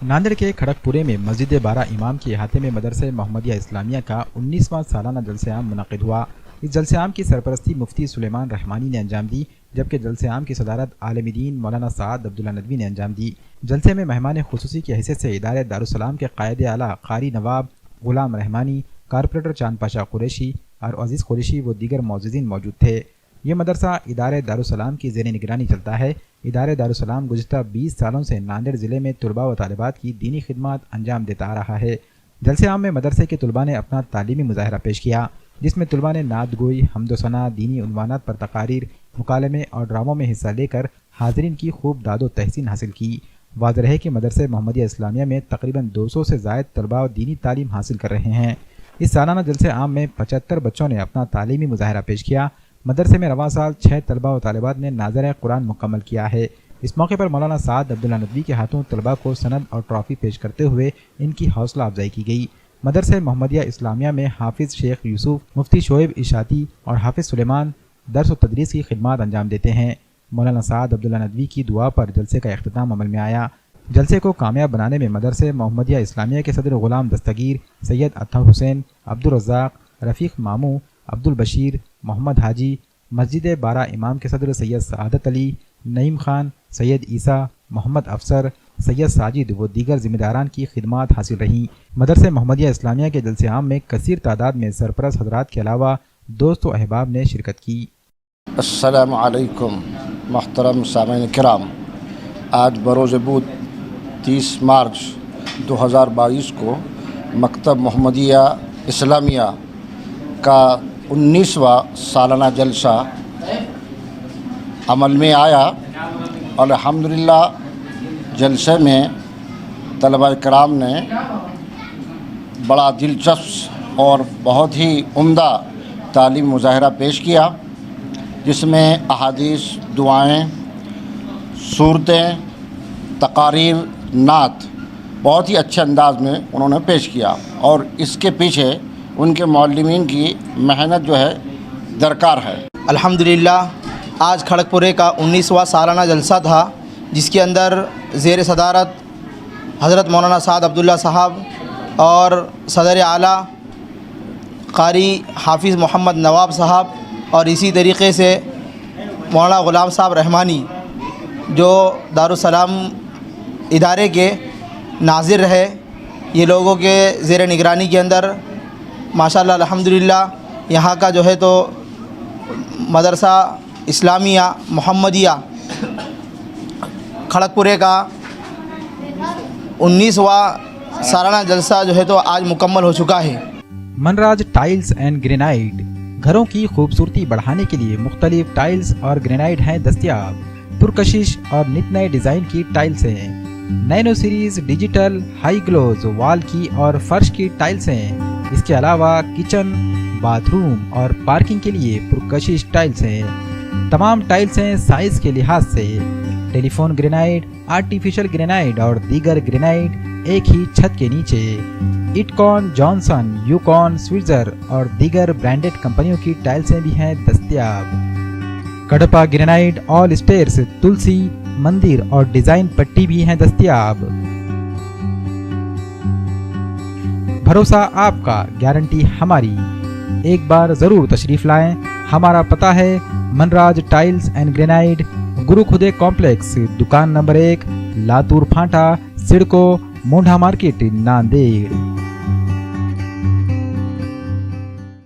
नांदेड़ के खड़गपुरे में मस्जिद बारा इमाम के अहाते में मदरसे मोहम्मदिया इस्लामिया का 19वां सालाना जलसे-आम मुनक़िद हुआ। इस जलसे-आम की सरपरस्ती मुफ्ती सुलेमान रहमानी ने अंजाम दी, जबकि जलसे-आम की सदारत आलिम दीन मौलाना साद अब्दुल्ला नदवी ने अंजाम दी। जलसे में मेहमान खुसूसी की हैसियत से इदारे दारुस्सलाम के कायदे आला कारी नवाब गुलाम रहमानी, कारपोरेटर चांद पाशा कुरैशी और अजीज़ कुरैशी व दीगर मौजूदीन मौजूद थे। ये मदरसा इदारे दारुस्सलाम की ज़ेर निगरानी चलता है। इदारे दारुस्सलाम गुज़िश्ता 20 सालों से नांदेड़ ज़िले में तुलबा व तालिबात की दीनी खिदमत अंजाम देता आ रहा है। जलसे आम में मदरसे के तुलबा ने अपना तालीमी मुज़ाहरा पेश किया, जिसमें तुलबा ने नात गोई, हम्द व सना, दीनी उन्वानात पर तकारीर, मुकालमे और ड्रामों में हिस्सा लेकर हाज़रीन की खूब दादो तहसीन हासिल की। वाज़ेह है कि मदरसे मोहम्मदिया इस्लामिया में तकरीबन 200 से ज़ायद तलबा दीनी तालीम हासिल कर रहे हैं। इस सालाना जलसे आम में 75 बच्चों ने अपना तालीमी मुज़ाहरा पेश किया। मदरसे में रवां साल 6 तलबा व तालिबात ने नाज़िर कुरान मुकम्मल किया है। इस मौके पर मौलाना साद अब्दुल्ला नदवी के हाथों तलबा को सनद और ट्रॉफ़ी पेश करते हुए इनकी हौसला अफजाई की गई। मदरसे मोहम्मदिया इस्लामिया में हाफिज़ शेख यूसुफ, मुफ्ती शोएब इशाती और हाफिज़ सुलेमान दर्स व तदरीस की खिदमत अंजाम देते हैं। मौलाना साद अब्दुल्ला नदवी की दुआ पर जलसे का इख्तिताम अमल में आया। जलसे को कामयाब बनाने में मदरसे मोहम्मदिया इस्लामिया के सदर गुलाम दस्तगीर, सैयद अत्तर हुसैन, अब्दुल रज़ाक, रफ़ीक मामू, अब्दुल बशीर, मोहम्मद हाजी, मस्जिद बारा इमाम के सदर सैयद सआदत अली, नईम खान, सैयद ईसा, मोहम्मद अफसर, सैयद साजिद व दीगर ज़िम्मेदारान की खिदमत हासिल रहीं। मदरसे मोहम्मदिया इस्लामिया के जलसे आम में कसीर तादाद में सरपरस्त हज़रात के अलावा दोस्त व अहबाब ने शिरकत की। अस्सलामु अलैकुम मोहतरम सामीन किराम, आज बरोज़ बुध 30 मार्च 2022 को मकतब मोहम्मदिया इस्लामिया का 19वां सालाना जलसा अमल में आया। अल्हम्दुलिल्लाह जलसे में तलबा कराम ने बड़ा दिलचस्प और बहुत ही उम्दा तालीम मुज़ाहरा पेश किया, जिसमें अहादीस, दुआएं, सूरतें, तकारीर, नात बहुत ही अच्छे अंदाज में उन्होंने पेश किया और इसके पीछे उनके मौल्लिमीन की मेहनत जो है दरकार है। अल्हम्दुलिल्लाह आज खड़गपुरे का 19वां सालाना जलसा था, जिसके अंदर ज़ेर सदारत हज़रत मौलाना साद अब्दुल्ला साहब और सदर आला कारी हाफिज़ मोहम्मद नवाब साहब और इसी तरीक़े से मौलाना ग़ुलाम साहब रहमानी जो दारुस्सलाम इदारे के नाज़िर रहे, ये लोगों के ज़ेर निगरानी के अंदर माशाअल्लाह अल्हम्दुलिल्लाह यहाँ का जो है तो मदरसा इस्लामिया मोहम्मदिया खड़गपुरे का 19वां सालाना जलसा जो है तो आज मुकम्मल हो चुका है। मनराज टाइल्स एंड ग्रेनाइट घरों की खूबसूरती बढ़ाने के लिए मुख्तलिफ टाइल्स और ग्रेनाइट हैं दस्तयाब। पुरकशिश और नित नए डिज़ाइन की टाइल्स हैं। Nano series digital high gloss wall की और फर्श की टाइल्स हैं। इसके अलावा किचन, बाथरूम और पार्किंग के लिए पुरकशिश टाइल्स हैं। तमाम टाइल्स हैं साइज के लिहाज से। टेलीफोन ग्रेनाइट, आर्टिफिशियल ग्रेनाइट और दीगर ग्रेनाइट एक ही छत के नीचे। इटकॉन, जॉनसन, यूकॉन, स्विट्जर और दीगर ब्रांडेड कंपनियों की टाइल्सें भी हैं दस्तयाब। कडपा ग्रेनाइट, ऑल स्टेयर्स, तुलसी, मंदिर और डिजाइन पट्टी भी हैं दस्तयाब। भरोसा आपका, गारंटी हमारी। एक बार जरूर तशरीफ लाएं। हमारा पता है मनराज टाइल्स एंड ग्रेनाइट, गुरु खुदे कॉम्प्लेक्स, दुकान नंबर 1, लातूर फांटा, सिडको, मोंढा मार्केट, नांदेड़।